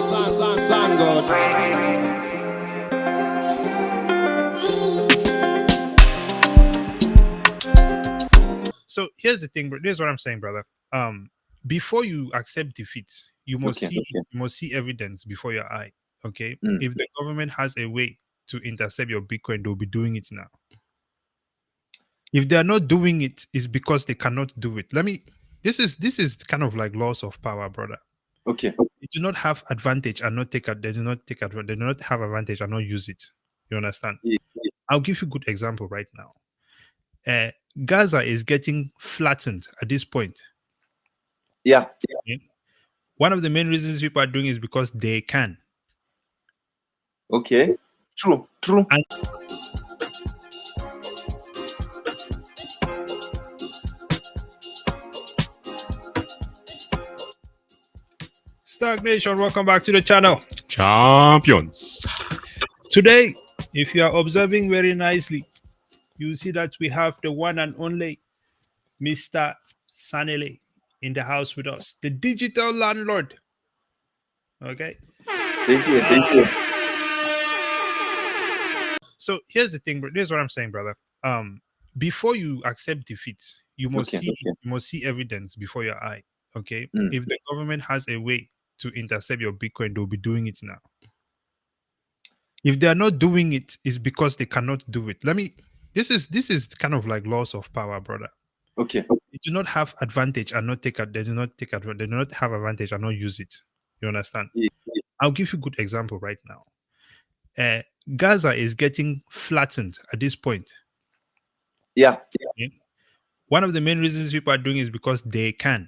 Sound God. So here's the thing, bro. This is what I'm saying, brother. Before you accept defeat, you must see it. You must see evidence before your eye. Okay. If the government has a way to intercept your Bitcoin, they'll be doing it now. If they are not doing it, it's because they cannot do it. This is kind of like loss of power, brother. Okay. They do not have advantage and not take they do not take advantage. They do not have advantage and not use it. You understand? Yeah. I'll give you a good example right now. Gaza is getting flattened at this point. Yeah. Okay? One of the main reasons people are doing is because they can. Okay. True. And Stagnation, welcome back to the channel. Champions. Today, if you are observing very nicely, you see that we have the one and only Mr. Sanele in the house with us, the digital landlord. Okay. Thank you. So here's the thing, bro. This is what I'm saying, brother. Before you accept defeat, you must see it. You must see evidence before your eye. Okay. If the government has a way to intercept your Bitcoin, they'll be doing it now. If they are not doing it, it's because they cannot do it. This is kind of like loss of power, brother. Okay. They do not have advantage and not take they do not take advantage. They do not have advantage and not use it. You understand? Yeah. I'll give you a good example right now. Gaza is getting flattened at this point. Yeah. Okay? One of the main reasons people are doing is because they can.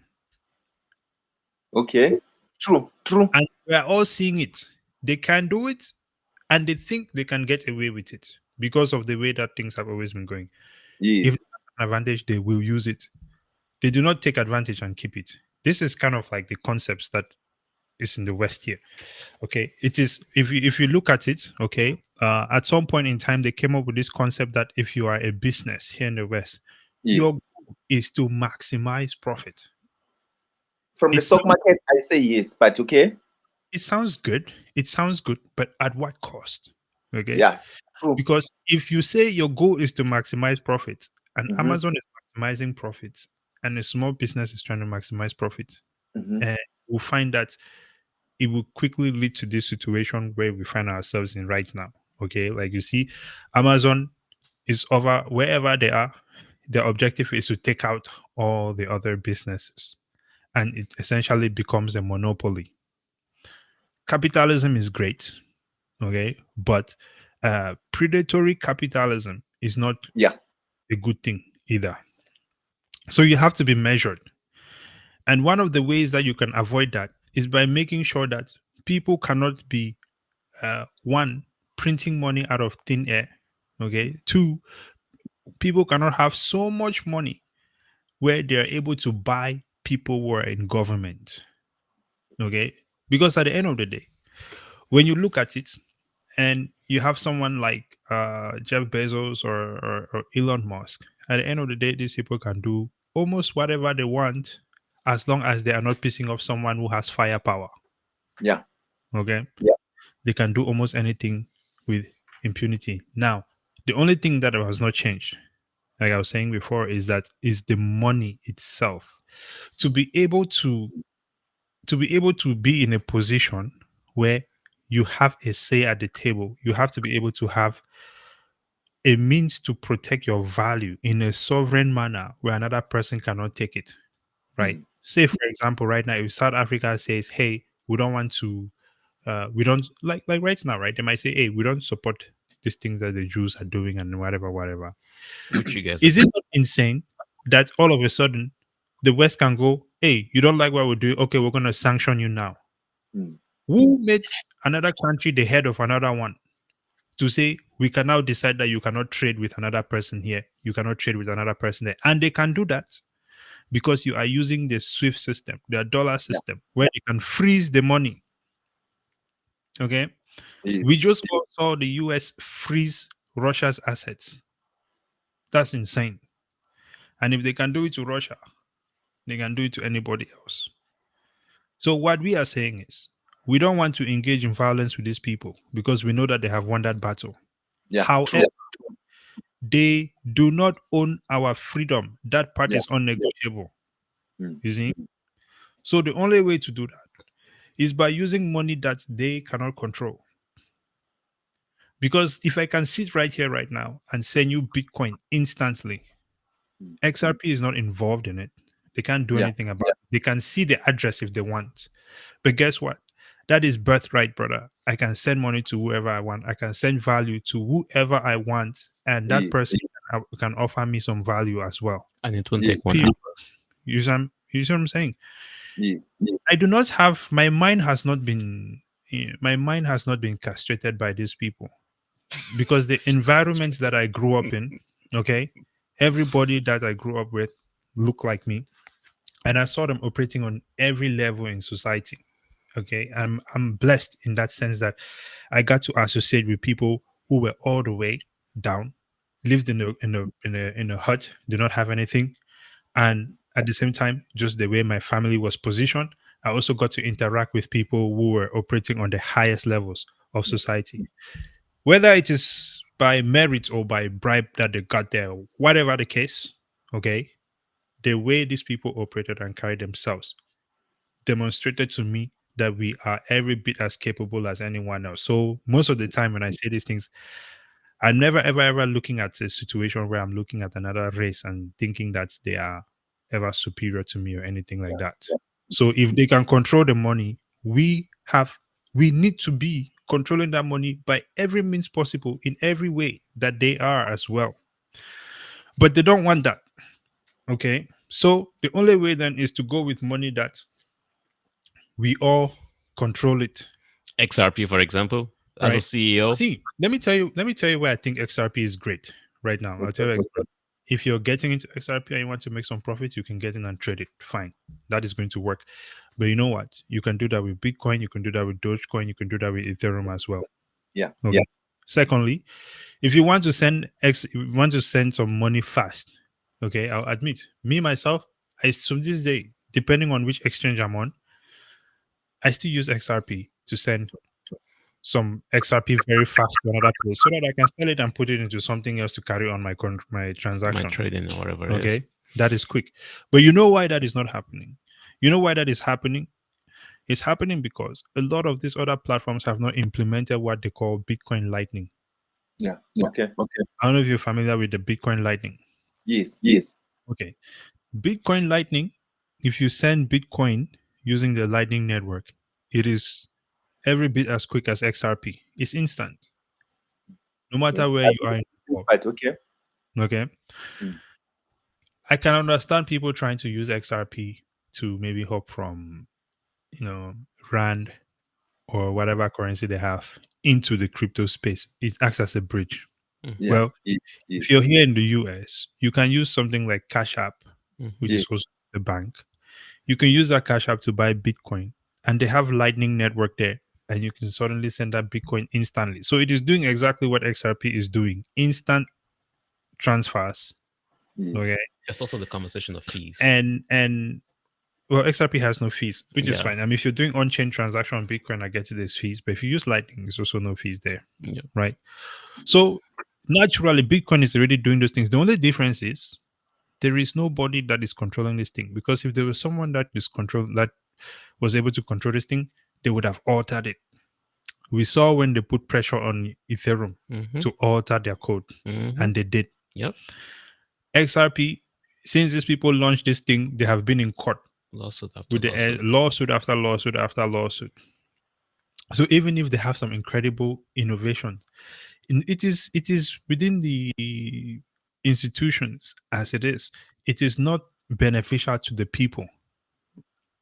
Okay. True. And we are all seeing it. They can do it, and they think they can get away with it because of the way that things have always been going. Yes. If they have an advantage, they will use it. They do not take advantage and keep it. This is kind of like the concepts that is in the West here. Okay, it is if you look at it, okay, at some point in time they came up with this concept that if you are a business here in the West, your goal is to maximize profit. From the stock market, I say yes, but okay. It sounds good. It sounds good, but at what cost? Okay. Yeah. True. Because if you say your goal is to maximize profit, and Amazon is maximizing profits, and a small business is trying to maximize profit, we'll find that it will quickly lead to this situation where we find ourselves in right now. Okay, like you see, Amazon is over wherever they are. Their objective is to take out all the other businesses, and it essentially becomes a monopoly. Capitalism is great, okay, but predatory capitalism is not a good thing either. So you have to be measured. And one of the ways that you can avoid that is by making sure that people cannot be one, printing money out of thin air. Okay. Two, people cannot have so much money where they're able to buy people who are in government. Okay. Because at the end of the day, when you look at it and you have someone like Jeff Bezos or Elon Musk, at the end of the day, these people can do almost whatever they want as long as they are not pissing off someone who has firepower. Yeah. Okay. Yeah. They can do almost anything with impunity. Now, the only thing that has not changed, like I was saying before, is the money itself. To be able to be in a position where you have a say at the table, you have to be able to have a means to protect your value in a sovereign manner where another person cannot take it. Right? Say, for example, right now, if South Africa says, "Hey, we don't want to we don't like right now, right? They might say, "Hey, we don't support these things that the Jews are doing and whatever." Which you guys Is it not insane that all of a sudden the West can go, "Hey, you don't like what we're doing? Okay, we're going to sanction you now." Who made another country the head of another one to say we can now decide that you cannot trade with another person here, you cannot trade with another person there, and they can do that because you are using the SWIFT system, their dollar system, where they can freeze the money. Okay. We just saw the US freeze Russia's assets. That's insane. And if they can do it to Russia, they can do it to anybody else. So what we are saying is, we don't want to engage in violence with these people because we know that they have won that battle. Yeah. However, they do not own our freedom. That part is unnegotiable. You see? So the only way to do that is by using money that they cannot control. Because if I can sit right here right now and send you Bitcoin instantly, XRP is not involved in it. They can't do anything about it. They can see the address if they want. But guess what? That is birthright, brother. I can send money to whoever I want. I can send value to whoever I want. And that person can offer me some value as well. And it won't take one hour. You see what I'm saying? Yeah. I do not have, my mind has not been castrated by these people. Because the environments that I grew up in, okay, everybody that I grew up with looked like me, and I saw them operating on every level in society. Okay, I'm blessed in that sense that I got to associate with people who were all the way down, lived in a hut, did not have anything, and at the same time, just the way my family was positioned, I also got to interact with people who were operating on the highest levels of society. Whether it is by merit or by bribe that they got there, whatever the case, okay, the way these people operated and carried themselves demonstrated to me that we are every bit as capable as anyone else. So most of the time when I say these things, I'm never ever looking at a situation where I'm looking at another race and thinking that they are ever superior to me or anything like that. So if they can control the money, we need to be controlling that money by every means possible in every way that they are as well. But they don't want that. Okay. So the only way then is to go with money that we all control it. XRP, for example, as a CEO. See, let me tell you where I think XRP is great right now. I'll tell you, if you're getting into XRP and you want to make some profits, you can get in and trade it. Fine. That is going to work. But you know what? You can do that with Bitcoin, you can do that with Dogecoin, you can do that with Ethereum as well. Yeah. Okay. Yeah. Secondly, if you want to send some money fast, okay, I'll admit, me myself, to this day, depending on which exchange I'm on, I still use XRP to send some XRP very fast to another place so that I can sell it and put it into something else to carry on my transaction. My trading or whatever. Okay, that is quick. But you know why that is not happening? You know why that is happening? It's happening because a lot of these other platforms have not implemented what they call Bitcoin Lightning. Yeah. Okay. I don't know if you're familiar with the Bitcoin Lightning. Yes. Okay. Bitcoin Lightning, if you send Bitcoin using the Lightning network, it is every bit as quick as XRP. It's instant. No matter where you are in the world. Right. Okay. Okay. I can understand people trying to use XRP to maybe hop from, Rand or whatever currency they have into the crypto space. It acts as a bridge. Yeah. Well, if you're here in the US, you can use something like Cash App, which is also a bank. You can use that Cash App to buy Bitcoin, and they have Lightning network there, and you can suddenly send that Bitcoin instantly. So it is doing exactly what XRP is doing: instant transfers. Okay. It's also the conversation of fees. And well, XRP has no fees, which is fine. I mean, if you're doing on-chain transaction on Bitcoin, I get there's fees, but if you use Lightning, there's also no fees there, right? So naturally, Bitcoin is already doing those things. The only difference is there is nobody that is controlling this thing, because if there was someone that was able to control this thing, they would have altered it. We saw when they put pressure on Ethereum to alter their code, and they did. Yep. XRP, since these people launched this thing, they have been in court. Lawsuit after with lawsuit. the lawsuit after lawsuit after lawsuit. So even if they have some incredible innovation, it is within the institutions as it is not beneficial to the people.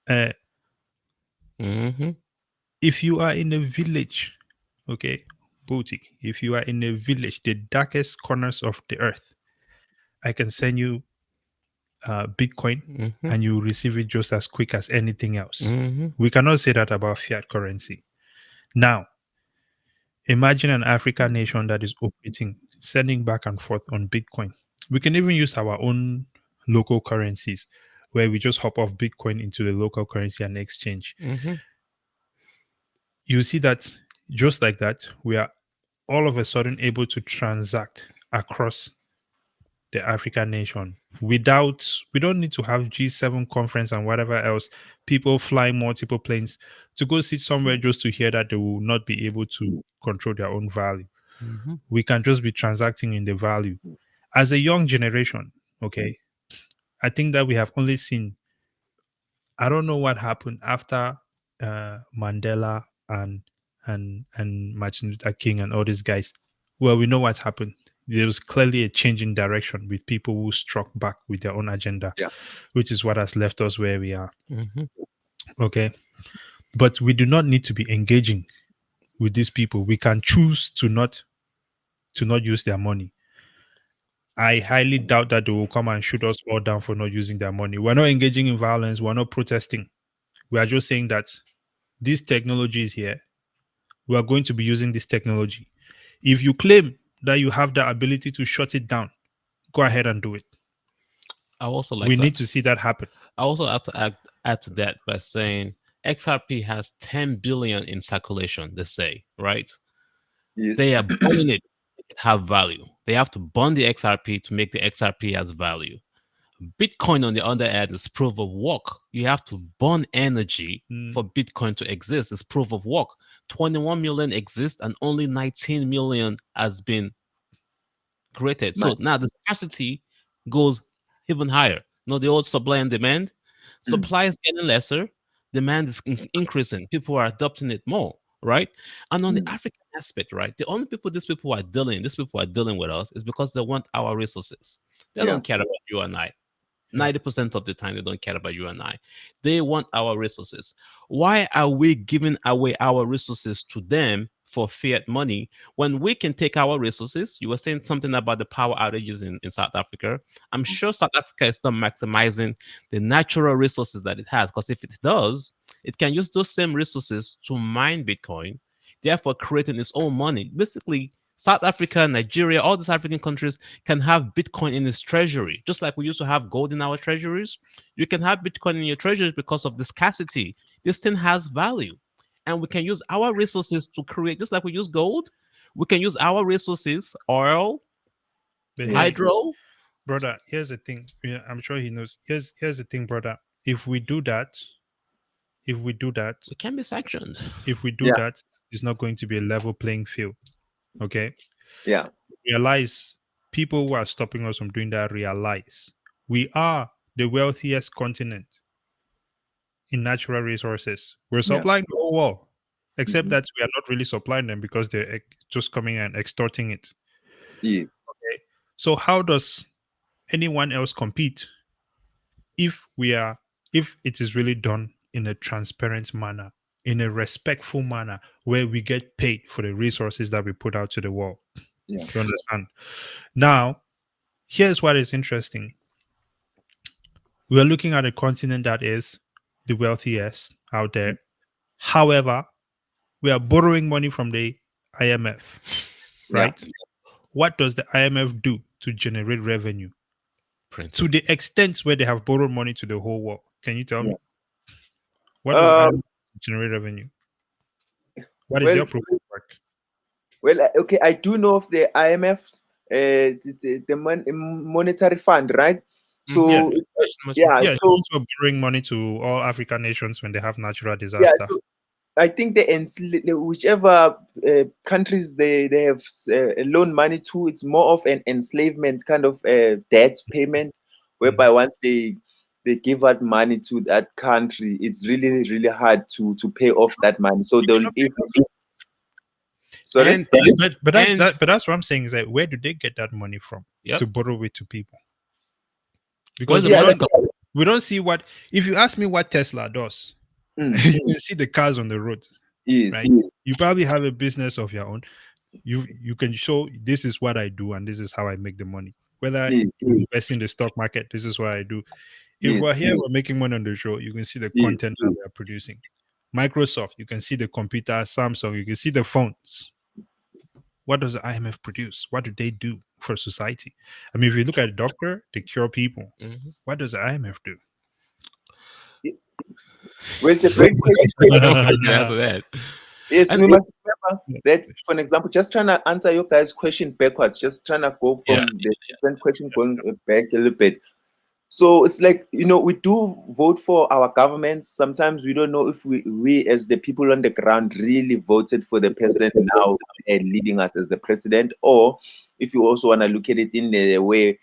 If you are in a village, okay, Booty, if you are in a village, the darkest corners of the earth, I can send you Bitcoin and you receive it just as quick as anything else. We cannot say that about fiat currency. Now, imagine an African nation that is operating, sending back and forth on Bitcoin. We can even use our own local currencies where we just hop off Bitcoin into the local currency and exchange. you see that just like that, we are all of a sudden able to transact across the African nation without, we don't need to have G7 conference and whatever else, people flying multiple planes to go sit somewhere just to hear that they will not be able to control their own value. Mm-hmm. We can just be transacting in the value. As a young generation, okay, I think that we have only seen, I don't know what happened after Mandela and Martin Luther King and all these guys. Well, we know what happened. There was clearly a change in direction with people who struck back with their own agenda, which is what has left us where we are. Mm-hmm. Okay, but we do not need to be engaging with these people. We can choose to not use their money. I highly doubt that they will come and shoot us all down for not using their money. We're not engaging in violence. We're not protesting. We are just saying that this technology is here. We are going to be using this technology. If you claim that you have the ability to shut it down, go ahead and do it. I also like we need to see that happen. I also have to add to that by saying XRP has 10 billion in circulation, they say, right? Yes. They are burning it to have value. They have to burn the XRP to make the XRP has value. Bitcoin, on the other hand, is proof of work. You have to burn energy for Bitcoin to exist. It's proof of work. 21 million exist and only 19 million has been created. So now the scarcity goes even higher. The old supply and demand. Supply is getting lesser. Demand is increasing. People are adopting it more, right? And on the African aspect, right, the only people these people are dealing with us is because they want our resources. They don't care about you and I. 90% of the time, they don't care about you and I. They want our resources. Why are we giving away our resources to them for fiat money when we can take our resources? You were saying something about the power outages in South Africa. I'm sure South Africa is not maximizing the natural resources that it has, because if it does, it can use those same resources to mine Bitcoin, therefore creating its own money. Basically, South Africa, Nigeria, all these African countries can have Bitcoin in its treasury. Just like we used to have gold in our treasuries, you can have Bitcoin in your treasuries because of the scarcity. This thing has value. And we can use our resources to create, just like we use gold, we can use our resources, oil, hydro. Brother, here's the thing. Yeah, I'm sure he knows. Here's the thing, brother. If we do that, we can be sanctioned. If we do that, it's not going to be a level playing field. Okay? Yeah. Realize, people who are stopping us from doing that realize we are the wealthiest continent in natural resources. We're supplying the whole world, except that we are not really supplying them because they're just coming and extorting it. Yes. Okay. So how does anyone else compete if it is really done in a transparent manner, in a respectful manner, where we get paid for the resources that we put out to the world? Yeah. You understand? Now, here's what is interesting. We are looking at a continent that is the wealthiest out there. However, we are borrowing money from the IMF, right? Yeah. What does the IMF do to generate revenue? To the extent where they have borrowed money to the whole world. Can you tell me? What does IMF generate revenue? What is their profit work? Well, okay, I do know of the IMF's the monetary fund, right? So so also borrowing money to all African nations when they have natural disaster. Yeah, so I think whichever countries they have loan money to, it's more of an enslavement kind of debt payment, whereby once they give out money to that country, it's really, really hard to pay off that money. So they'll sorry, but that's what I'm saying, is that where do they get that money from to borrow it to people? Because we don't see what, if you ask me what Tesla does, you can see the cars on the road. Right? You probably have a business of your own. You can show, this is what I do and this is how I make the money. Whether you invest in the stock market, this is what I do. If we're here, we're making money on the show, you can see the content that we are producing. Microsoft, you can see the computer. Samsung, you can see the phones. What does the IMF produce? What do they do for society? I mean, if you look at a doctor, they cure people. What does the IMF do? Well, the great question. Answer that. Yes, And we must remember that, for an example, just trying to answer your guys' question backwards, just trying to go from the different question going back a little bit. So it's like, we do vote for our governments. Sometimes we don't know if we as the people on the ground really voted for the person now leading us as the president, or if you also want to look at it in the way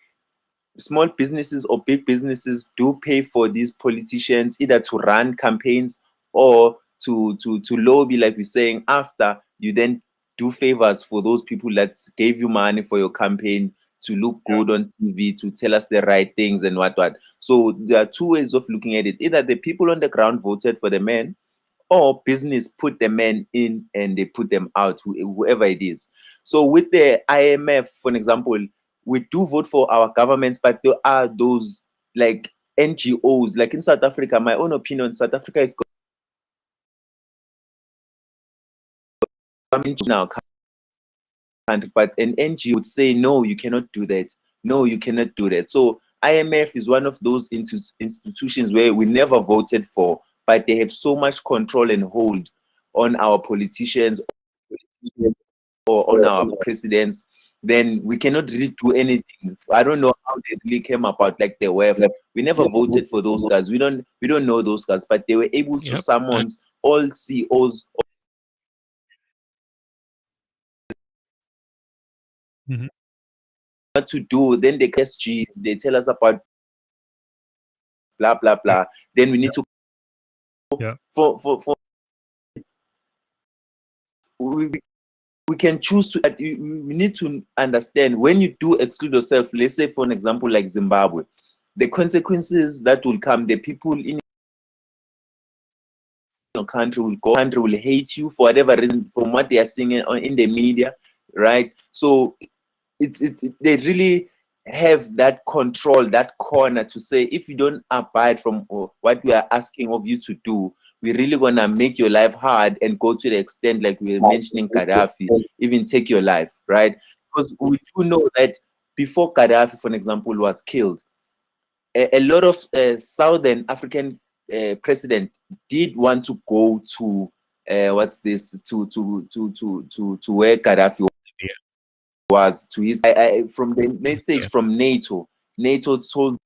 small businesses or big businesses do pay for these politicians either to run campaigns or to lobby, like we're saying, after you then do favors for those people that gave you money for your campaign to look good on TV, to tell us the right things and what. So there are two ways of looking at it. Either the people on the ground voted for the man, or business put the men in and they put them out, whoever it is. So with the IMF, for an example, we do vote for our governments, but there are those like NGOs, like in South Africa. My own opinion, South Africa is coming to now country, but an NGO would say, no, you cannot do that. No, you cannot do that. So IMF is one of those institutions where we never voted for, but they have so much control and hold on our politicians or on our presidents, then we cannot really do anything. I don't know how they really came about, like the WEF. We never voted for those guys. We don't know those guys, but they were able to summon all CEOs what to do. Then the SGs, they tell us about blah blah blah. Then we need to for we can choose to. We need to understand when you do exclude yourself. Let's say, for an example, like Zimbabwe, the consequences that will come. The people in your country will hate you for whatever reason, from what they are seeing in the media, right? So they really have that control, that corner to say, if you don't abide from what we are asking of you to do, we're really gonna make your life hard and go to the extent, like we were mentioning Gaddafi, even take your life, right? Because we do know that before Gaddafi, for an example, was killed, a lot of Southern African president did want to go to to where Gaddafi was, to his from the message from NATO. NATO told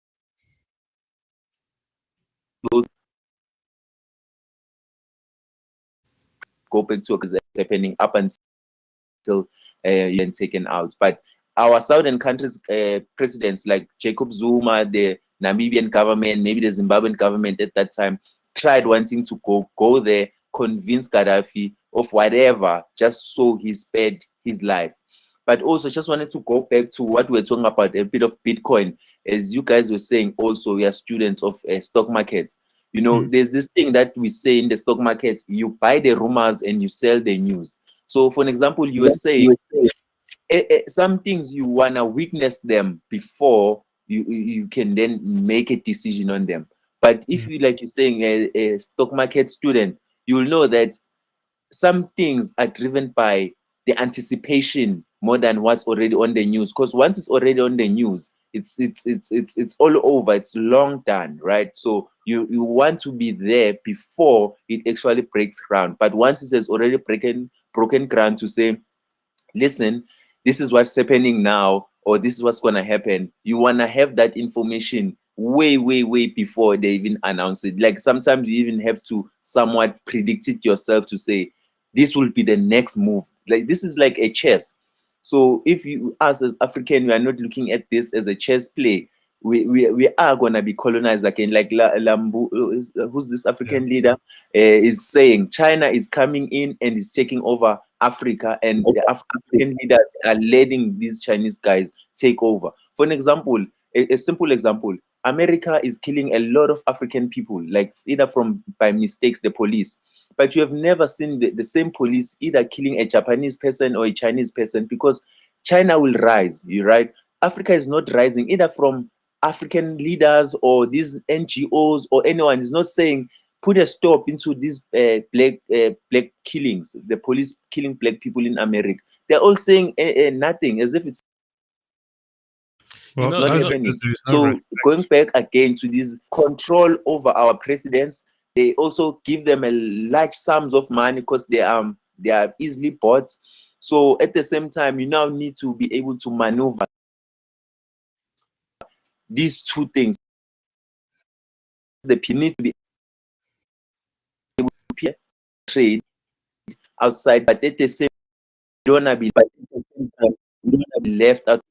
go back to happening up until you're taken out. But our southern countries presidents like Jacob Zuma, the Namibian government, maybe the Zimbabwean government at that time, tried wanting to go there, convince Gaddafi of whatever, just so he spared his life. But also just wanted to go back to what we were talking about, a bit of Bitcoin. As you guys were saying, also we are students of stock markets. There's this thing that we say in the stock market: you buy the rumors and you sell the news. So for an example, you were saying some things you wanna witness them before you can then make a decision on them. But if you, like you're saying, a stock market student, you'll know that some things are driven by the anticipation more than what's already on the news. Because once it's already on the news, it's all over. It's long done, right? So you want to be there before it actually breaks ground. But once it has already broken ground, to say, listen, this is what's happening now, or this is what's going to happen, you want to have that information way before they even announce it. Like sometimes you even have to somewhat predict it yourself, to say this will be the next move. Like this is like a chess. So if you, us as African, we are not looking at this as a chess play, we are going to be colonized again. Like Lambu, who's this African leader, is saying China is coming in and is taking over Africa, and the African leaders are letting these Chinese guys take over. For an example, a simple example, America is killing a lot of African people, like either by mistakes, the police. But you have never seen the same police either killing a Japanese person or a Chinese person, because China will rise, right? Africa is not rising either from African leaders or these NGOs, or anyone is not saying put a stop into these black killings, the police killing black people in America. They're all saying nothing, as if it's not happening. So going back again to this control over our presidents, they also give them a large sums of money because they they are easily bought. So at the same time, you now need to be able to maneuver these two things. You need to be able to trade outside, but at the same time, you don't want to be left outside.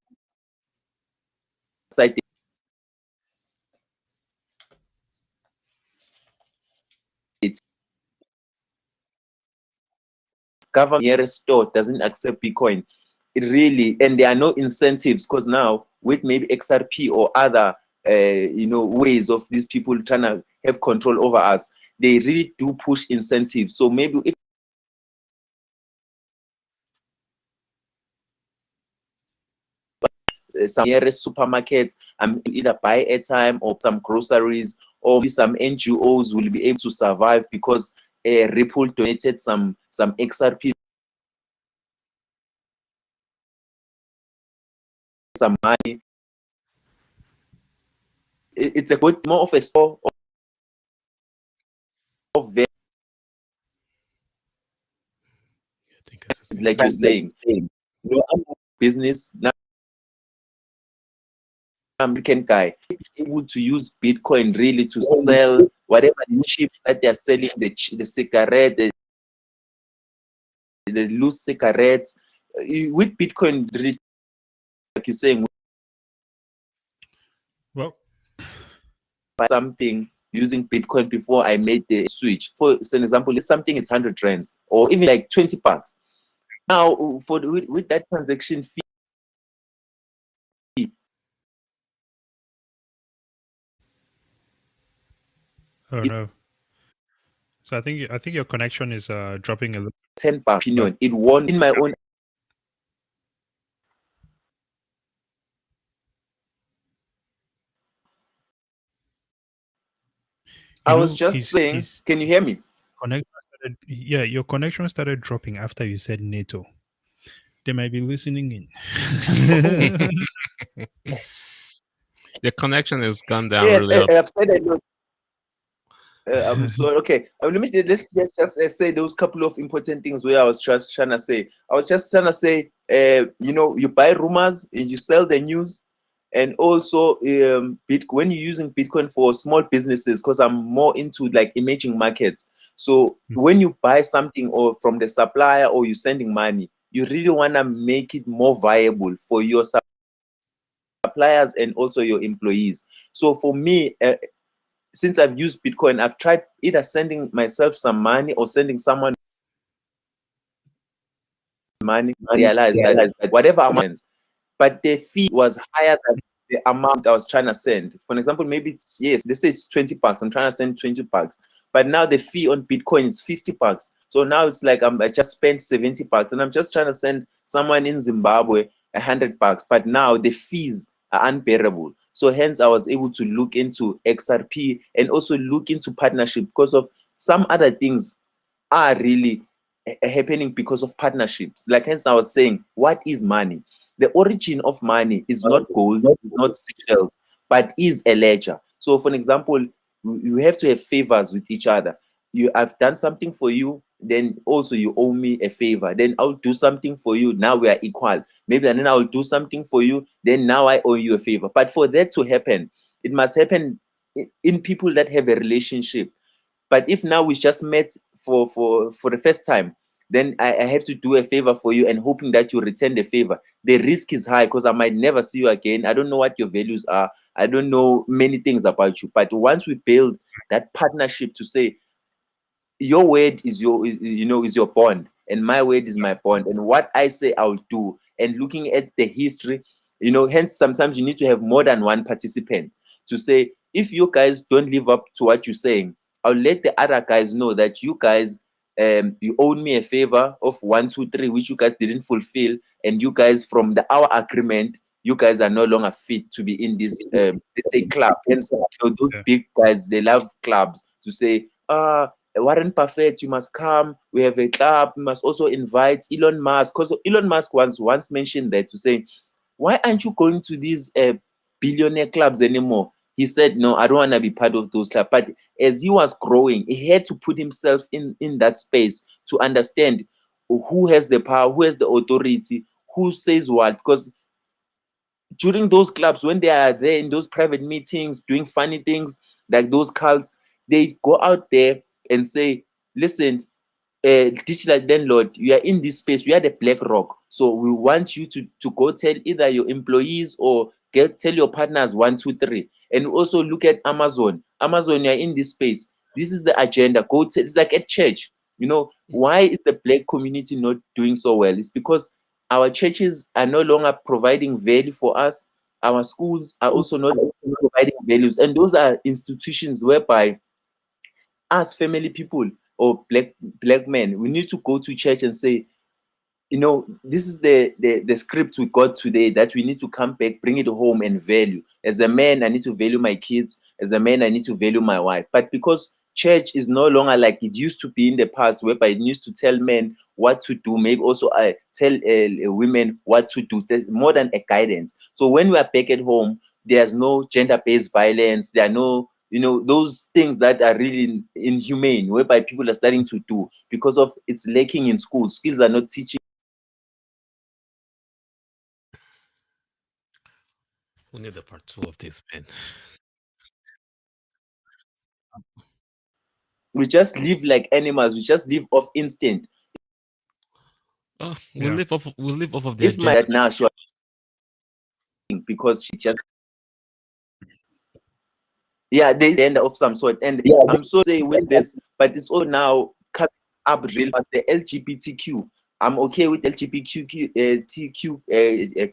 It's government nearest store doesn't accept Bitcoin. It really, and there are no incentives, because now with maybe XRP or other ways of these people trying to have control over us, they really do push incentives. So maybe if some nearest supermarkets and either buy airtime or some groceries, or some NGOs will be able to survive because Ripple donated some XRP, some money. It's a good, more of a store of value. It's like you're saying, I'm a business now. American guy able to use Bitcoin really to sell whatever the chips that they're selling, the cigarette, the loose cigarettes. With Bitcoin, really, like you're saying, well, something using Bitcoin before I made the switch. For an example, if something is 100 rands or even like 20 bucks. Now, with that transaction fee, oh no. So I think your connection is dropping a little. 10 bucks opinion. It won in my own. I was just saying, can you hear me? Your connection started dropping after you said NATO. They might be listening in. The connection has gone down Yes, really up. I've said that. I'm sorry. Okay, let's just say those couple of important things where I was just trying to say. I was just trying to say, you buy rumors and you sell the news, and also when you're using Bitcoin for small businesses, because I'm more into like emerging markets. So when you buy something or from the supplier or you're sending money, you really want to make it more viable for your suppliers and also your employees. So for me, since I've used Bitcoin, I've tried either sending myself some money or sending someone money. Realize that whatever amount, but the fee was higher than the amount I was trying to send. For example, maybe it's, yes, let's say it's 20 bucks. I'm trying to send 20 bucks, but now the fee on Bitcoin is 50 bucks. So now it's like I just spent 70 bucks, and I'm just trying to send someone in Zimbabwe 100 bucks. But now the fees are unbearable. So hence I was able to look into XRP and also look into partnership, because of some other things are really happening because of partnerships. Like hence I was saying, what is money? The origin of money is not gold, not shells, but is a ledger. So for an example, you have to have favors with each other. I've done something for you, then also you owe me a favor. Then I'll do something for you. Now we are equal. Maybe and then I'll do something for you. Then now I owe you a favor. But for that to happen, it must happen in people that have a relationship. But if now we just met for the first time, then I have to do a favor for you and hoping that you return the favor. The risk is high because I might never see you again. I don't know what your values are. I don't know many things about you. But once we build that partnership to say, your word is your bond, and my word is my bond, and what I say I'll do, and looking at the history, hence sometimes you need to have more than one participant to say, if you guys don't live up to what you're saying, I'll let the other guys know that you guys you owe me a favor of 1, 2, 3, which you guys didn't fulfill, and you guys from our agreement, you guys are no longer fit to be in this let's say club. Hence those big guys, they love clubs to say, Warren Buffett, you must come. We have a club. We must also invite Elon Musk, because Elon Musk once mentioned that to say, why aren't you going to these billionaire clubs anymore? He said, no, I don't want to be part of those clubs. But as he was growing, he had to put himself in that space to understand who has the power, who has the authority, who says what. Because during those clubs, when they are there in those private meetings doing funny things like those cults, they go out there and say, listen, digital landlord, you are in this space, we are the black rock, so we want you to go tell either your employees or tell your partners 1 2 3. And also look at Amazon, you are in this space, this is the agenda, go tell. It's like at church, why is the black community not doing so well? It's because our churches are no longer providing value for us, our schools are also not providing values, and those are institutions whereby as family people or black men, we need to go to church and say, this is the script we got today, that we need to come back, bring it home and value. As a man, I need to value my kids. As a man, I need to value my wife. But because church is no longer like it used to be in the past, whereby it used to tell men what to do, maybe also I tell women what to do. There's more than a guidance. So when we are back at home, there's no gender-based violence. There are no those things that are really inhumane, whereby people are starting to do because of it's lacking in school. Skills are not teaching. We need a part 2 of this, man. We just live like animals. We just live off instinct. Oh, we'll live off of the If my agenda. now she because she just they end of some sort. And I'm so say with this, but it's all now coming up real fast. The LGBTQ. I'm okay with LGBTQ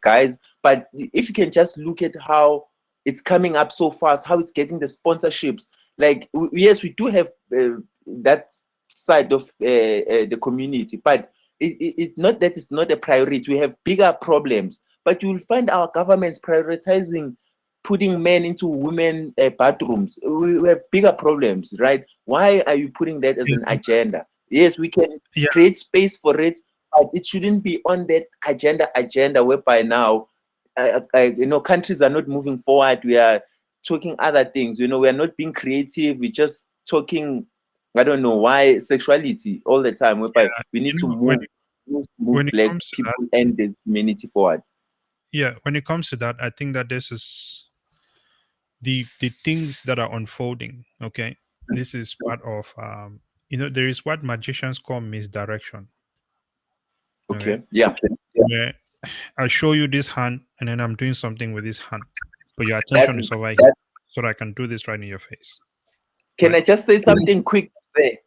guys, but if you can just look at how it's coming up so fast, how it's getting the sponsorships. Like yes, we do have that side of the community, but it not that it's not a priority. We have bigger problems, but you will find our governments prioritizing putting men into women bathrooms. We have bigger problems, right? Why are you putting that as an agenda? Yes, we can create space for it, but it shouldn't be on that agenda whereby now countries are not moving forward. We are talking other things. We are not being creative. We're just talking, I don't know why, sexuality all the time. Whereby we need to move black people and the community forward. Yeah, when it comes to that, I think that this is the things that are unfolding. Okay, this is part of there is what magicians call misdirection. Okay. Yeah. Where I show you this hand and then I'm doing something with this hand, but your attention is over here, so that I can do this right in your face. Can I just say something quick there?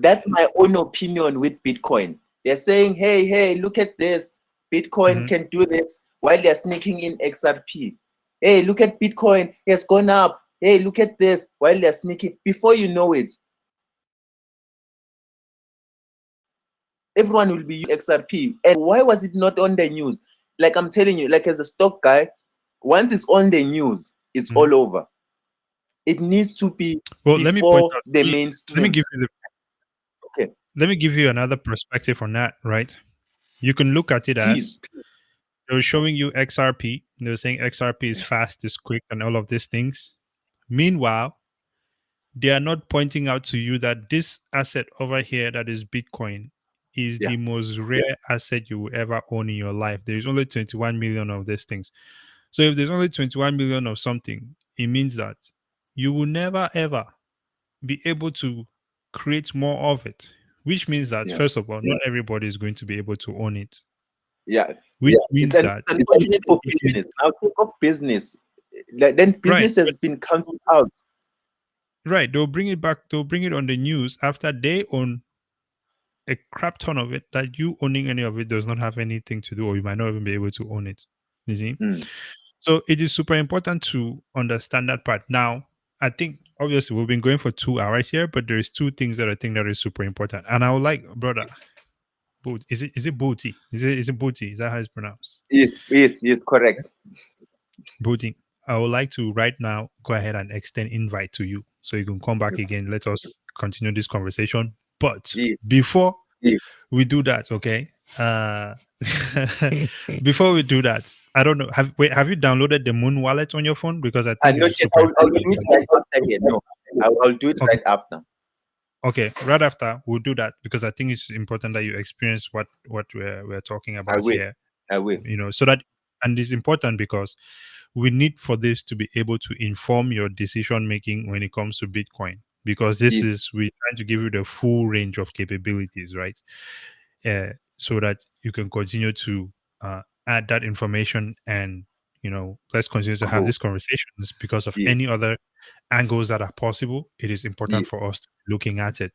That's my own opinion with Bitcoin. They're saying, hey, look at this. Bitcoin can do this while they're sneaking in XRP. Hey, look at Bitcoin. It has gone up. Hey, look at this while they're sneaking. Before you know it, everyone will be using XRP. And why was it not on the news? Like I'm telling you, like as a stock guy, once it's on the news, it's all over. It needs to be let me point out, the mainstream. Let me give you another perspective on that, right? You can look at it as they're showing you XRP. They're saying XRP is fast, is quick, and all of these things. Meanwhile, they are not pointing out to you that this asset over here, that is Bitcoin, is the most rare asset you will ever own in your life. There is only 21 million of these things. So if there's only 21 million of something, it means that you will never ever be able to create more of it, which means that first of all, not everybody is going to be able to own it. Which means that it's for business. Now think of business. Then business has been counted out. Right. They'll bring it back. They'll bring it on the news after they own a crap ton of it, that you owning any of it does not have anything to do, or you might not even be able to own it. You see? So it is super important to understand that part. Now, I think obviously we've been going for 2 hours here, but there's 2 things that I think that is super important. And I would like, brother, is it Booty? Is it Booty? Is that how it's pronounced? Yes, correct. Booty, I would like to right now go ahead and extend invite to you so you can come back again. Let us continue this conversation. But before we do that, okay? Before we do that, I don't know. Have you downloaded the Moon wallet on your phone? Because I think it's super I'll do it right after here. No, I'll do it right after. Okay, right after we'll do that, because I think it's important that you experience what we're talking I about will. here. I will. So that, and it's important because we need for this to be able to inform your decision making when it comes to Bitcoin, because this Yes. is, we're trying to give you the full range of capabilities, right? So that you can continue to add that information, and let's continue to have Grow. these conversations, because of Yes. any other angles that are possible. It is Yes. important for us to be looking at it,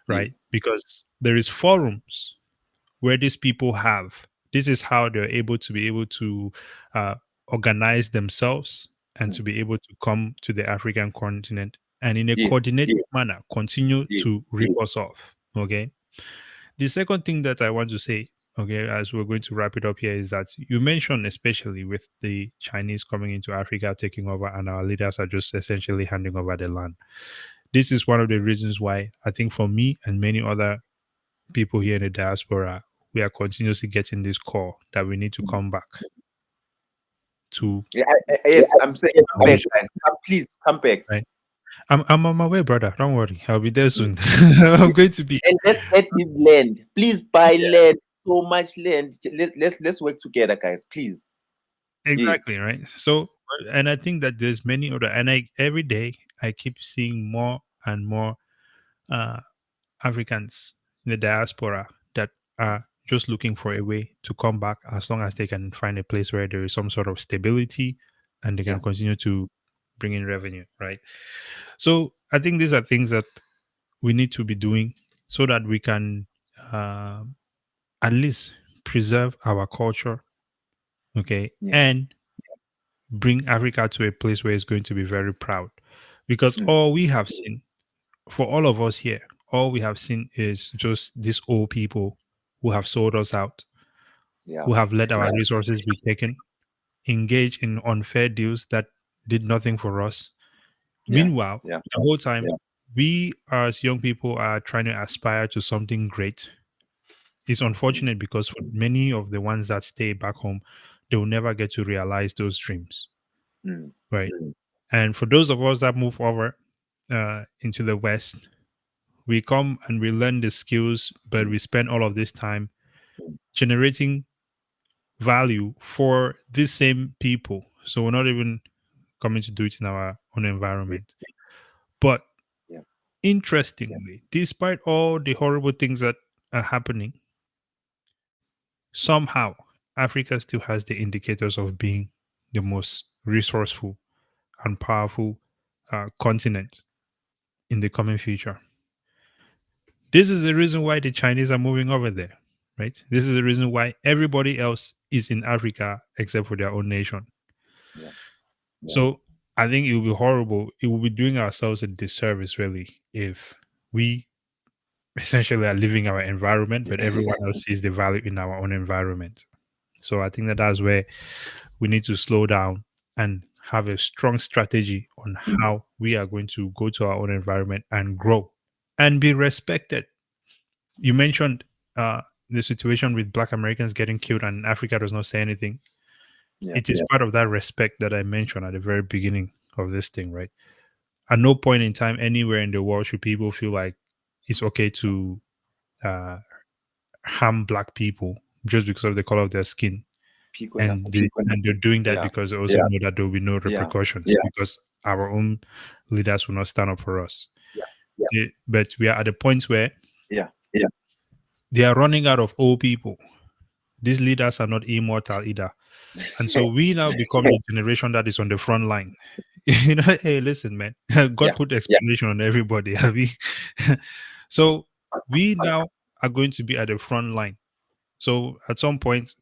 right? Yes. Because there is forums where these people have, this is how they're able to uh, organize themselves, and Mm. to be able to come to the African continent, and in a Yes. coordinated manner continue Yes. to rip us off. Okay. The second thing that I want to say, okay, as we're going to wrap it up here, is that you mentioned, especially with the Chinese coming into Africa, taking over, and our leaders are just essentially handing over the land. This is one of the reasons why I think, for me and many other people here in the diaspora, we are continuously getting this call that we need to Mm. come back to. Yeah, yes, I'm saying come back, guys. Come, please come back. Right. I'm on my way, brother. Don't worry. I'll be there soon. I'm going to be. And let's get this land. Please buy land. So much land. Let's work together, guys. Please. Yes. Exactly, right. So, and I think that there's many other, and every day I keep seeing more and more uh, Africans in the diaspora that are just looking for a way to come back, as long as they can find a place where there is some sort of stability, and they Yeah. can continue to bring in revenue, right? So I think these are things that we need to be doing, so that we can uh, at least preserve our culture, okay, Yeah. and bring Africa to a place where it's going to be very proud. Because Mm. all we have seen, for all of us here, all we have seen is just these old people who have sold us out, Yeah. who have let our resources be taken, engage in unfair deals that did nothing for us. Yeah. Meanwhile, Yeah. the whole time, we as young people are trying to aspire to something great. It's Mm. unfortunate, because for many of the ones that stay back home, they will never get to realize those dreams, Mm. right? And for those of us that move over into the West, we come and we learn the skills, but we spend all of this time generating value for these same people. So we're not even coming to do it in our own environment. But Yeah. interestingly, despite all the horrible things that are happening, somehow Africa still has the indicators of being the most resourceful and powerful continent in the coming future. This is the reason why the Chinese are moving over there, right? This is the reason why everybody else is in Africa except for their own nation. Yeah. So I think it will be horrible. It will be doing ourselves a disservice, really, if we essentially are living our environment, but everyone else sees the value in our own environment. So I think that that's where we need to slow down and have a strong strategy on how we are going to go to our own environment and grow and be respected. You mentioned the situation with Black Americans getting killed, and Africa does not say anything. Yeah. It is part of that respect that I mentioned at the very beginning of this thing, right? At no point in time anywhere in the world should people feel like it's okay to uh, harm Black people just because of the color of their skin. Pico na And they're doing that Yeah. because they also know that there will be no Yeah. repercussions, because our own leaders will not stand up for us. Yeah. But we are at the point where Yeah. they are running out of old people. These leaders are not immortal either. And so we now become the generation that is on the front line. Hey, listen, man. God Yeah. put explanation on everybody. So we now are going to be at the front line. So at some point,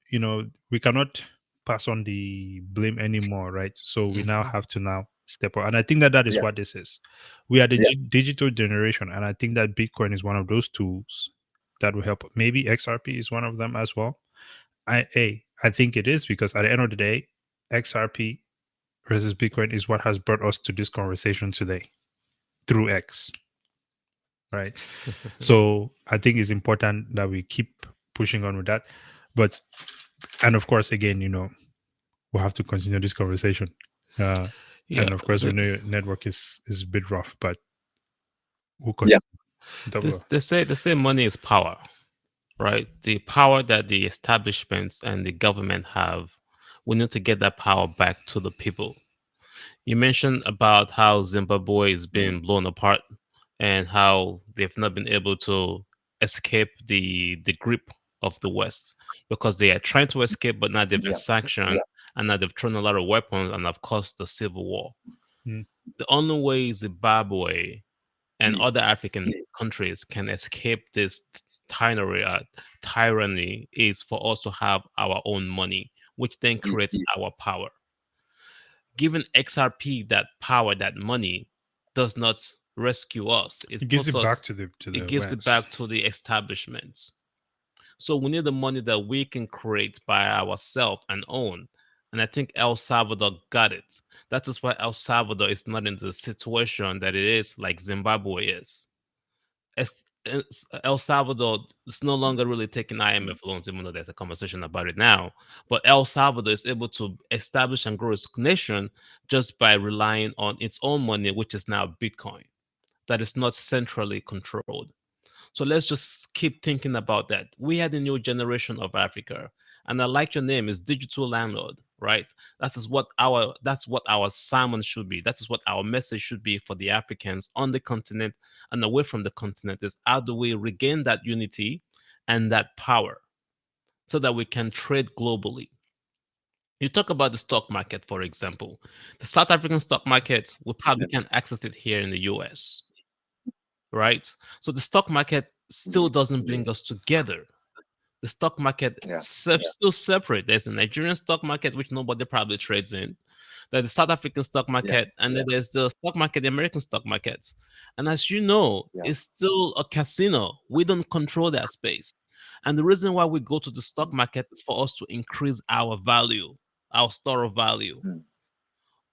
we cannot pass on the blame anymore, right? So we now have to now step up. And I think that that is Yeah. what this is. We are the digital generation. And I think that Bitcoin is one of those tools that will help. Maybe XRP is one of them as well. I think it is, because at the end of the day, XRP versus Bitcoin is what has brought us to this conversation today through X, right? So I think it's important that we keep pushing on with that. But, and of course, again, we'll have to continue this conversation. Yeah. And of course, we know your network is a bit rough, but we'll Yeah. continue. They say money is power, right? The power that the establishments and the government have, we need to get that power back to the people. You mentioned about how Zimbabwe is being blown apart and how they've not been able to escape the grip of the West because they are trying to escape, but now they've been sanctioned and now they've thrown a lot of weapons and have caused the civil war. The only way Zimbabwe and other African countries can escape this tyranny is for us to have our own money, which then creates our power. Giving XRP that power, that money, does not rescue us. It gives it back to the it gives it back to the establishments. So we need the money that we can create by ourselves and own. And I think El Salvador got it. That is why El Salvador is not in the situation that it is like Zimbabwe is. El Salvador is no longer really taking IMF loans, even though there's a conversation about it now. But El Salvador is able to establish and grow its nation just by relying on its own money, which is now Bitcoin, that is not centrally controlled. So let's just keep thinking about that. We are the new generation of Africa, and I like your name is Digital Landlord, right? That's what our sermon should be. That is what our message should be for the Africans on the continent and away from the continent. Is how do we regain that unity and that power so that we can trade globally? You talk about the stock market, for example. The South African stock market, we probably can't access it here in the US, right? So the stock market still doesn't bring us together. The stock market still separate. There's a Nigerian stock market which nobody probably trades in. There's the South African stock market, and then there's the stock market, the American stock market. And as you know, it's still a casino. We don't control that space. And the reason why we go to the stock market is for us to increase our value, our store of value.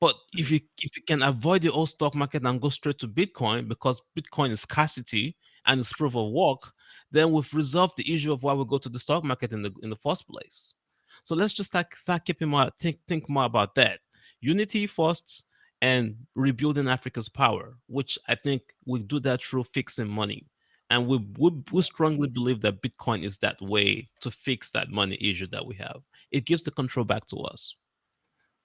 But if you can avoid the old stock market and go straight to Bitcoin because Bitcoin is scarcity and it's proof of work, then we've resolved the issue of why we go to the stock market in the first place. So let's just start keeping more think more about that. Unity first and rebuilding Africa's power, which I think we do that through fixing money. And we strongly believe that Bitcoin is that way to fix that money issue that we have. It gives the control back to us.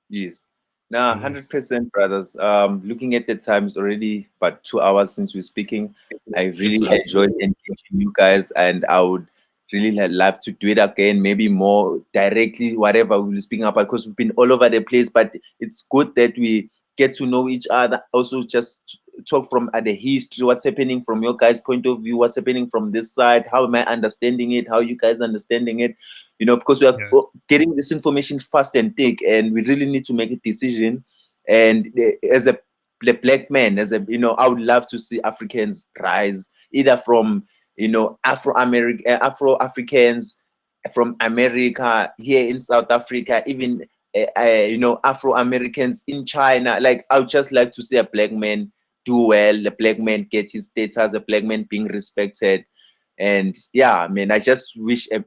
Yes. Now, 100%, brothers. Looking at the times already, about 2 hours since we're speaking. I really enjoyed engaging you guys, and I would really love to do it again, maybe more directly, whatever we were speaking about, because we've been all over the place. But it's good that we get to know each other. Also, just talk from the history, what's happening from your guys' point of view, what's happening from this side, how am I understanding it, how you guys understanding it, because we are getting this information fast and thick, and we really need to make a decision. And as a black man, I would love to see Africans rise, either from Afro-Africans from America, here in South Africa, even Afro-Americans in China. Like, I would just like to see a black man do well, a black man get his status, a black man being respected. And I mean, I just wish a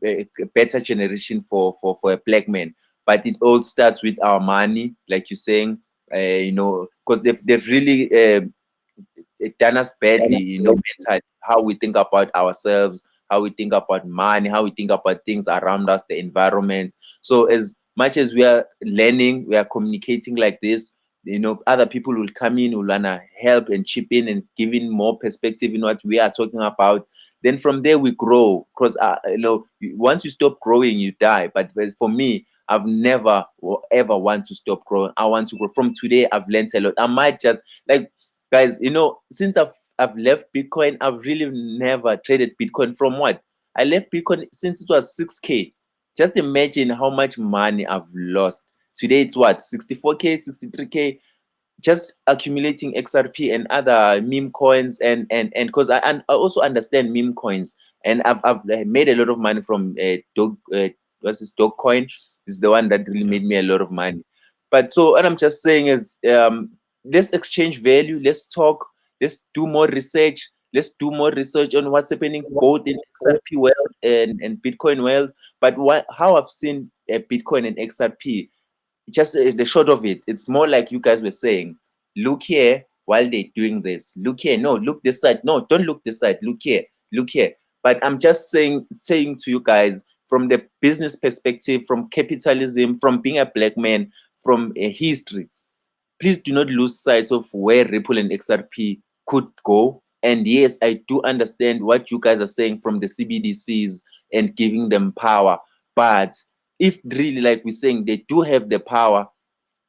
better generation for a black man. But it all starts with our money, like you're saying, because they've really done us badly, mentally, how we think about ourselves, how we think about money, how we think about things around us, the environment. So as much as we are learning, we are communicating like this, other people will come in, will wanna help and chip in and give in more perspective in what we are talking about. Then from there we grow, because once you stop growing, you die. But for me, I've never ever want to stop growing. I want to grow. From today, I've learned a lot. I might just, like, guys, since I've left Bitcoin, I've really never traded Bitcoin. From what I left Bitcoin since it was 6K. Just imagine how much money I've lost. Today it's what, 64K, 63K, just accumulating XRP and other meme coins, and because I also understand meme coins, and I've made a lot of money from what's this dog coin is the one that really made me a lot of money. But so what I'm just saying is, let's exchange value, let's talk, let's do more research, let's do more research on what's happening both in XRP world and Bitcoin world. But how I've seen Bitcoin and XRP, just the short of it, it's more like you guys were saying, look here, while they're doing this. Look here, no, look this side, no, don't look this side, look here, look here. But I'm just saying to you guys, from the business perspective, from capitalism, from being a black man, from a history, please do not lose sight of where Ripple and XRP could go. And yes, I do understand what you guys are saying from the CBDCs and giving them power. But if really, like we're saying, they do have the power,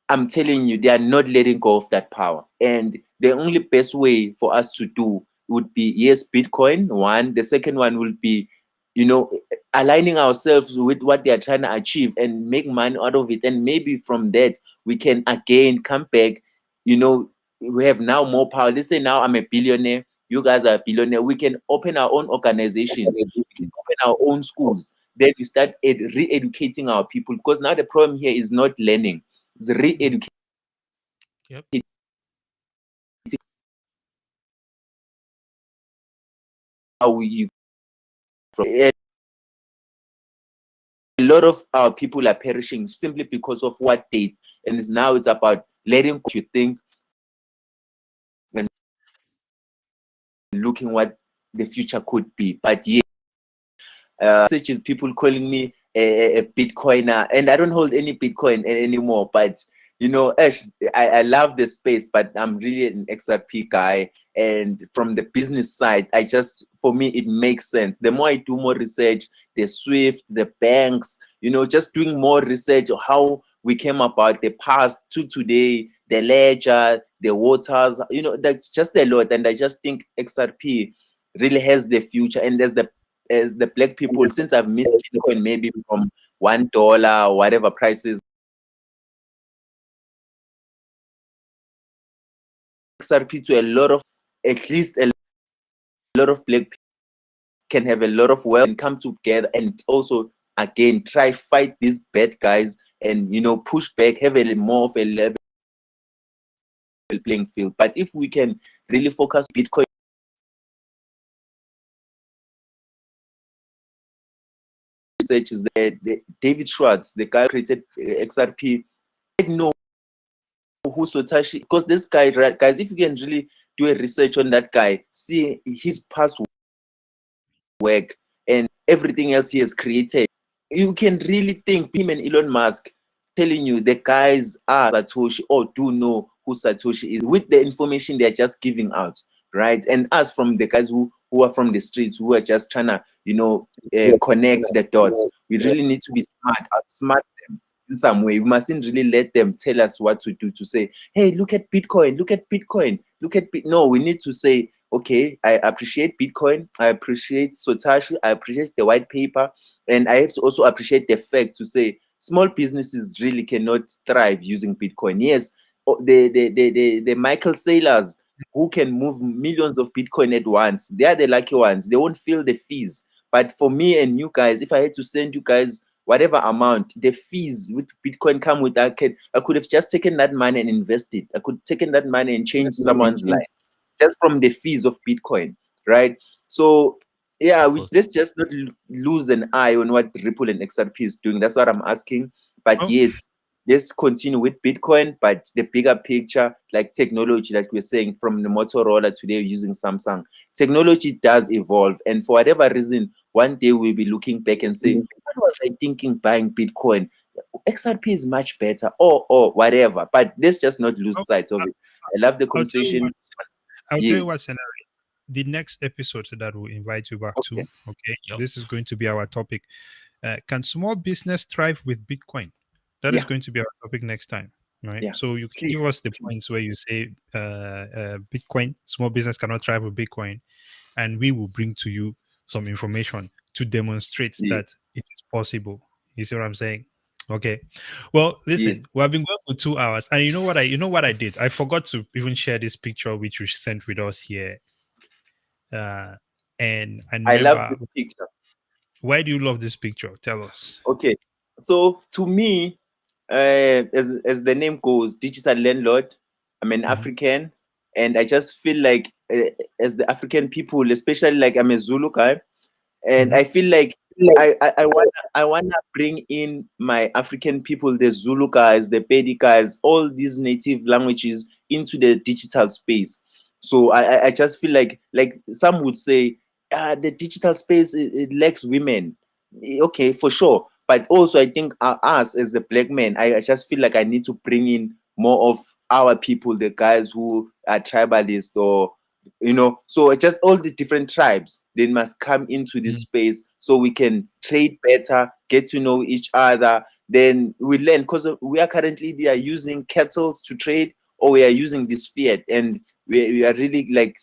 I'm telling you, they are not letting go of that power. And the only best way for us to do would be, yes, Bitcoin, one. The second one will be, you know, aligning ourselves with what they are trying to achieve and make money out of it. And maybe from that, we can again come back. You know, we have now more power. Let's say now I'm a billionaire. You guys are a billionaire. We can open our own organizations. We can open our own schools. Then we start re-educating our people, because now the problem here is not learning. It's re-educating. Yep. How you a lot of our people are perishing simply because of what they, and it's about letting what you think and looking what the future could be. But yeah, such as people calling me a Bitcoiner, and I don't hold any Bitcoin anymore. But you know, Ash, I love the space, but I'm really an XRP guy. And from the business side, for me, it makes sense. The more I do more research, the SWIFT, the banks, you know, just doing more research of how we came about the past to today, the ledger, the waters, you know, that's just a lot. And I just think XRP really has the future. And as the black people, since I've missed Bitcoin maybe from $1 or whatever prices, XRP to a lot of, at least a lot of black people can have a lot of wealth and come together and also again try fight these bad guys and, you know, push back, have a more of a level playing field. But if we can really focus Bitcoin, research is the David Schwartz, the guy who created XRP. I know who Satoshi, because this guy, right, guys, if you can really do a research on that guy, see his past work and everything else he has created, you can really think him and Elon Musk telling you the guys are Satoshi or do know who Satoshi is with the information they're just giving out, right? And us from the guys who are from the streets, who are just trying to, you know, connect the dots. We really need to be smart, outsmart them in some way. We mustn't really let them tell us what to do, to say, hey, look at Bitcoin, look at Bitcoin, look at no, we need to say, okay, I appreciate Bitcoin, I appreciate Satoshi, I appreciate the white paper, and I have to also appreciate the fact to say small businesses really cannot thrive using Bitcoin. Yes, the Michael Saylors who can move millions of Bitcoin at once, they are the lucky ones. They won't feel the fees. But for me and you guys, if I had to send you guys whatever amount, the fees with Bitcoin come with that, I could have just taken that money and invested. I could have taken that money and changed someone's life just from the fees of Bitcoin, right? So yeah, let's just not lose an eye on what Ripple and XRP is doing. That's what I'm asking. But yes, let's continue with Bitcoin, but the bigger picture, like technology, like we're saying, from the Motorola today using Samsung, technology does evolve. And for whatever reason, one day we'll be looking back and saying, what was I thinking buying Bitcoin? XRP is much better, or whatever. But let's just not lose sight of it. I love the conversation. I'll tell you what scenario. The next episode that we'll invite you back to, okay? Yep. This is going to be our topic. Can small business thrive with Bitcoin? That is going to be our topic next time, right? Yeah. So you can give us the points where you say Bitcoin, small business cannot thrive with Bitcoin, and we will bring to you some information to demonstrate that it is possible. You see what I'm saying? Okay. Well, listen, we have been going for 2 hours, and you know what I did? I forgot to even share this picture which you sent with us here. And I love this picture. Why do you love this picture? Tell us. Okay. So to me, as the name goes, digital landlord, I'm an African, and I just feel like as the African people, especially like I'm a Zulu guy, and I feel like I wanna bring in my African people, the Zulu guys, the Pedi guys, all these native languages, into the digital space. So I just feel like some would say, the digital space, it lacks women. Okay, for sure. But also, I think us as the black men, I just feel like I need to bring in more of our people, the guys who are tribalist, or so just all the different tribes, they must come into this space so we can trade better, get to know each other. Then we learn, because we are currently, they are using cattle to trade, or we are using this fiat, and we are really like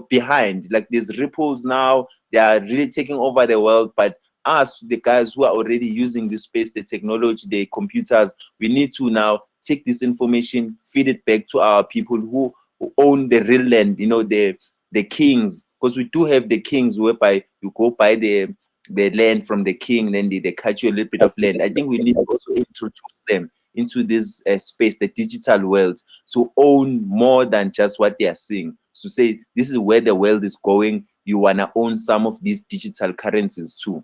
behind. Like these ripples now, they are really taking over the world. But us, the guys who are already using this space, the technology, the computers, we need to now take this information, feed it back to our people who own the real land, the kings, because we do have the kings whereby you go buy the land from the king, then they cut you a little bit of land. I think we need to also introduce them into this space, the digital world, to own more than just what they are seeing. To say this is where the world is going, you wanna own some of these digital currencies too.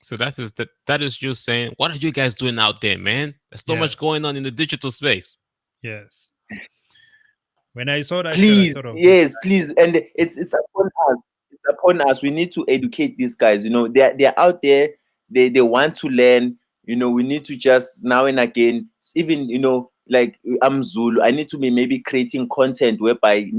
So that is you saying, what are you guys doing out there, man? There's so much going on in the digital space. Yes. When I saw that please, shit, I thought of yes, please, and it's upon us. It's upon us. We need to educate these guys. They're out there. They want to learn. We need to just now and again, even like I'm Zulu. I need to be maybe creating content whereby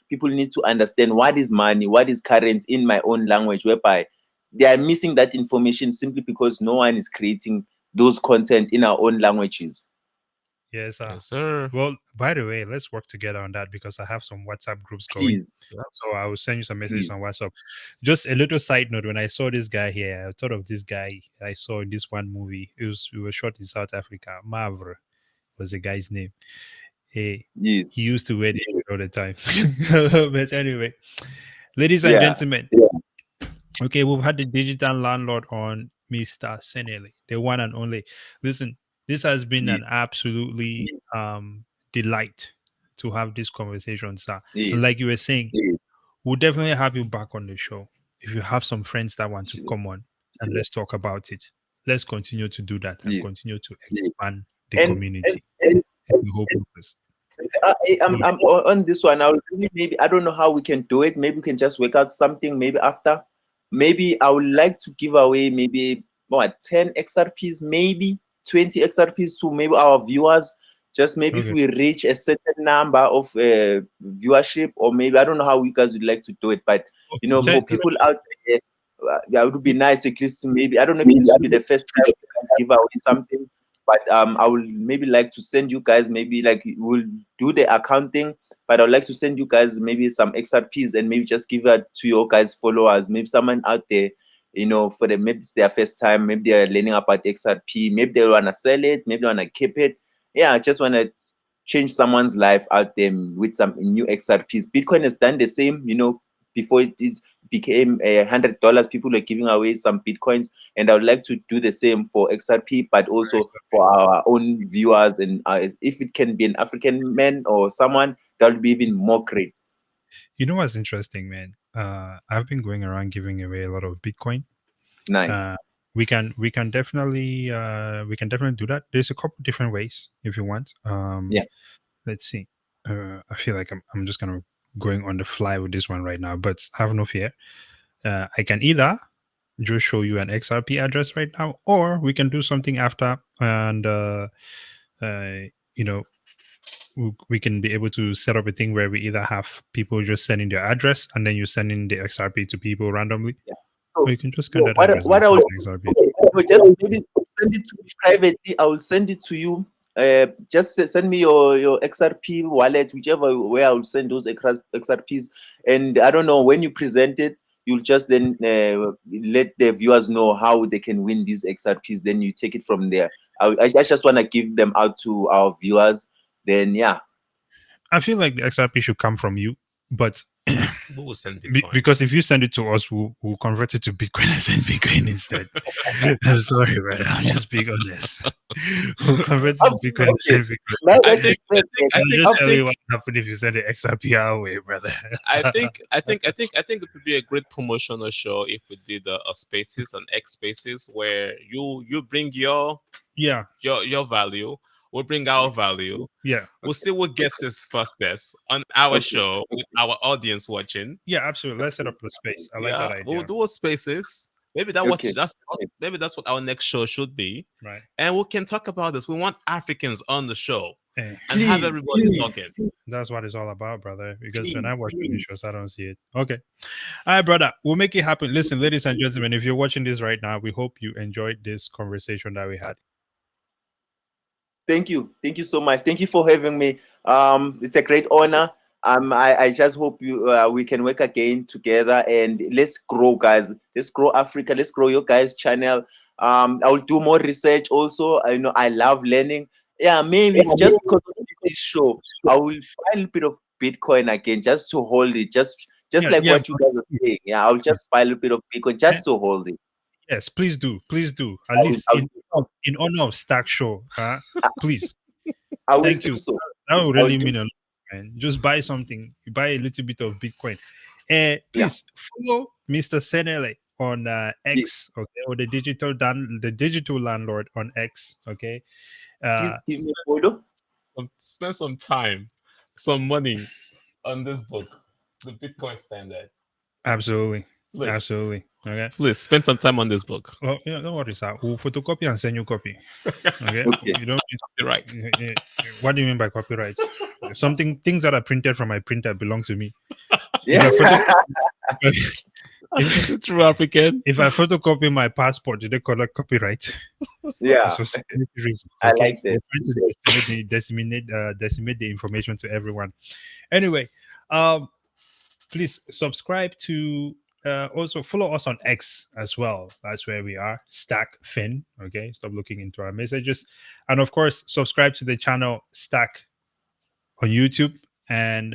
people need to understand what is money, what is currency in my own language, whereby they are missing that information simply because no one is creating those content in our own languages. Yes, Yes, sir. well, by the way, let's work together on that because I have some WhatsApp groups going. Please, So I will send you some messages please. on WhatsApp. Just a little side note: when I saw this guy here, I thought of this guy I saw in this one movie. We were shot in South Africa. Mavre was the guy's name. He Yes. he used to wear this shit all the time. But anyway, ladies and Yeah. gentlemen, okay, we've had the digital landlord on, Mr. Senele, the one and only. Listen, this has been Yes. an absolutely delight to have this conversation, sir. And Yes. like you were saying, we'll definitely have you back on the show. If you have some friends that want to come on and let's talk about it, let's continue to do that and Yes. continue to expand the And community and and the whole purpose. I'm on this one. I'll really, maybe I don't know how we can do it. Maybe we can just work out something. Maybe after, maybe I would like to give away maybe what 10 XRPs, maybe 20 XRPs to maybe our viewers. Just maybe if Okay. we reach a certain number of viewership, or maybe I don't know how you guys would like to do it, but for people out there, it would be nice at least to maybe, I don't know if this will be the first time you guys give away something, but I will maybe like to send you guys, maybe like we'll do the accounting, but I would like to send you guys maybe some XRPs and maybe just give it to your guys followers. Maybe someone out there, for them, maybe it's their first time, maybe they're learning about XRP, maybe they want to sell it, maybe they want to keep it. Yeah, I just want to change someone's life out there with some new XRPs. Bitcoin has done the same, before it became $100, people were giving away some Bitcoins, and I would like to do the same for XRP, but also for our own viewers. And if it can be an African man or someone, that would be even more great. You know what's interesting, man? I've been going around giving away a lot of Bitcoin. Nice. We can definitely do that. There's a couple different ways if you want. Yeah. Let's see. I feel like I'm just kind of going on the fly with this one right now, but have no fear. I can either just show you an XRP address right now, or we can do something after, and you know, we can be able to set up a thing where we either have people just sending their address and then you sending the XRP to people randomly. Yeah. Or you can just scan that what address I and will send XRP. just maybe send it to me privately. I will send it to you. Just send me your XRP wallet, whichever way I will send those XRPs. And I don't know, when you present it, you'll just then let the viewers know how they can win these XRPs. Then you take it from there. I just want to give them out to our viewers. Then yeah. I feel like the XRP should come from you, but We will send Bitcoin. because if you send it to us, we'll convert it to Bitcoin and send Bitcoin instead. I'm sorry, brother. I'm just being honest. We'll convert it to Bitcoin and send Bitcoin. I think I'll just tell you what happened if you send the XRP our way, brother. I think it would be a great promotional show if we did a spaces, an X spaces, where you bring your Yeah. your value, We'll bring our value. Yeah. We'll see what gets us fastest on our show with our audience watching. Yeah, absolutely. Let's set up a space. I like that idea. We'll do a spaces. Maybe maybe that's what our next show should be. Right. And we can talk about this. We want Africans on the show Hey, and have everybody talking. that's what it's all about, brother. Because when I watch the shows, I don't see it. Okay. All right, brother. We'll make it happen. Listen, ladies and gentlemen, if you're watching this right now, we hope you enjoyed this conversation that we had. Thank you so much. Thank you for having me. It's a great honor. I just hope we can work again together, and let's grow, guys. Let's grow Africa. Let's grow your guys' channel. I will do more research also. I know I love learning. Yeah, maybe just because of this show, I will buy a little bit of Bitcoin again, just to hold it. Just what you guys are saying. Yeah, I'll just buy a little bit of Bitcoin just to hold it. Yes, please do. Please do. At least in honor of STAKK Show. Please. Thank you. So. That would really mean a lot, man. Just buy something. You buy a little bit of Bitcoin. Please follow Mr. Senele on X, okay, or the digital landlord on X, okay. Just give me a photo. Spend some time, some money on this book, the Bitcoin Standard. Absolutely. Please. Absolutely. Okay. Please spend some time on this book. Well, yeah, don't worry, sir. We'll photocopy and send you a copy. Okay. You don't copyright. What do you mean by copyright? Things that are printed from my printer belong to me. Yeah. True African. If I photocopy my passport, do they call it copyright? Yeah. So reason. I like that. We're trying to decimate the information to everyone. Anyway, please subscribe to also follow us on X as well. That's where we are, STAKK. Okay, stop looking into our messages, and of course, subscribe to the channel STAKK on YouTube, and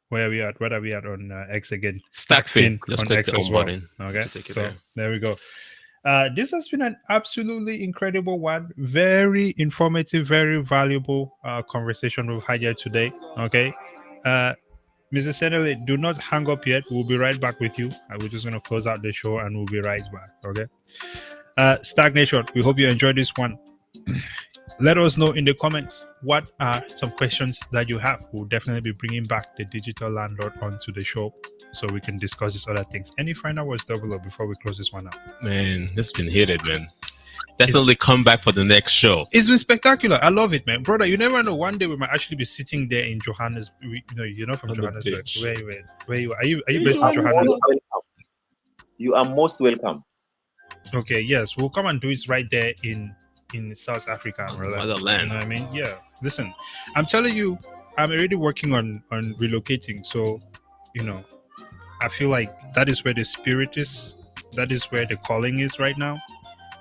where are we at on X again? STAKK on X as well. Okay, so there we go. This has been an absolutely incredible one, very informative, very valuable conversation we've had here today. Okay. Mr. Senele, do not hang up yet. We'll be right back with you. We're just going to close out the show and we'll be right back. Okay. STAKK Nation, we hope you enjoyed this one. Let us know in the comments what are some questions that you have. We'll definitely be bringing back the digital landlord onto the show so we can discuss these other things. Any final words, Double O, before we close this one out? Man, this has been heated, man. Definitely come back for the next show. It's been spectacular. I love it, man. Brother, you never know. One day we might actually be sitting there in Johannesburg. You're not from Johannesburg. Where you are? Are you based in Johannesburg? You are most welcome. Okay, yes. We'll come and do it right there in South Africa. Motherland. You know what I mean? Yeah. Listen, I'm telling you, I'm already working on relocating. So, I feel like that is where the spirit is. That is where the calling is right now.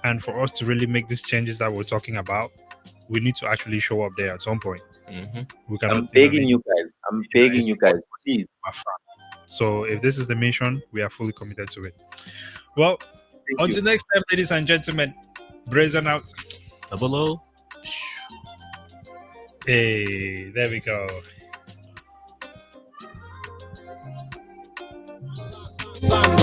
And for us to really make these changes that we're talking about, we need to actually show up there at some point. Mm-hmm. We cannot, I'm begging you guys. I'm begging you guys, please. So if this is the mission, we are fully committed to it. Well, until next time, ladies and gentlemen, brazen out. Double O. Hey, there we go. Sunday.